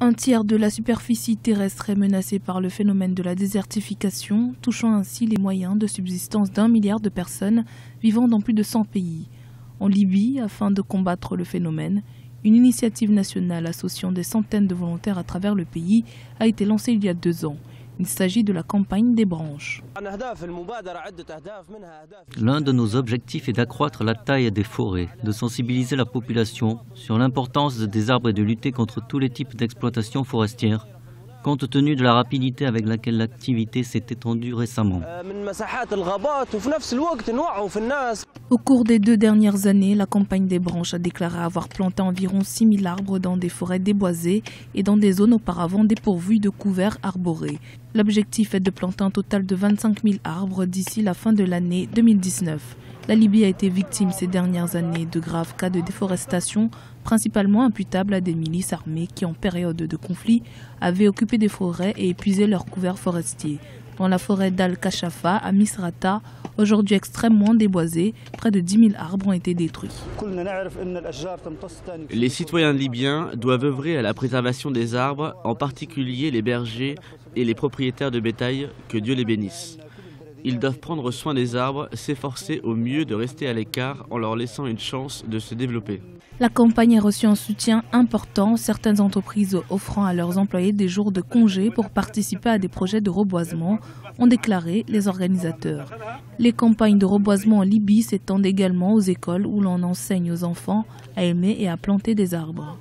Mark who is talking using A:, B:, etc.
A: Un tiers de la superficie terrestre est menacée par le phénomène de la désertification, touchant ainsi les moyens de subsistance d'1 milliard de personnes vivant dans plus de 100 pays. En Libye, afin de combattre le phénomène, une initiative nationale associant des centaines de volontaires à travers le pays a été lancée il y a 2 ans. Il s'agit de la campagne des branches.
B: L'un de nos objectifs est d'accroître la taille des forêts, de sensibiliser la population sur l'importance des arbres et de lutter contre tous les types d'exploitation forestière, compte tenu de la rapidité avec laquelle l'activité s'est étendue récemment.
A: Au cours des 2 dernières années, la campagne des branches a déclaré avoir planté environ 6 000 arbres dans des forêts déboisées et dans des zones auparavant dépourvues de couverts arborés. L'objectif est de planter un total de 25 000 arbres d'ici la fin de l'année 2019. La Libye a été victime ces dernières années de graves cas de déforestation, principalement imputables à des milices armées qui, en période de conflit, avaient occupé des forêts et épuisé leurs couverts forestiers. Dans la forêt d'Al-Kashafa, à Misrata, aujourd'hui extrêmement déboisée, près de 10 000 arbres ont été détruits.
C: Les citoyens libyens doivent œuvrer à la préservation des arbres, en particulier les bergers et les propriétaires de bétail, que Dieu les bénisse. Ils doivent prendre soin des arbres, s'efforcer au mieux de rester à l'écart en leur laissant une chance de se développer.
A: La campagne a reçu un soutien important, certaines entreprises offrant à leurs employés des jours de congé pour participer à des projets de reboisement, ont déclaré les organisateurs. Les campagnes de reboisement en Libye s'étendent également aux écoles où l'on enseigne aux enfants à aimer et à planter des arbres.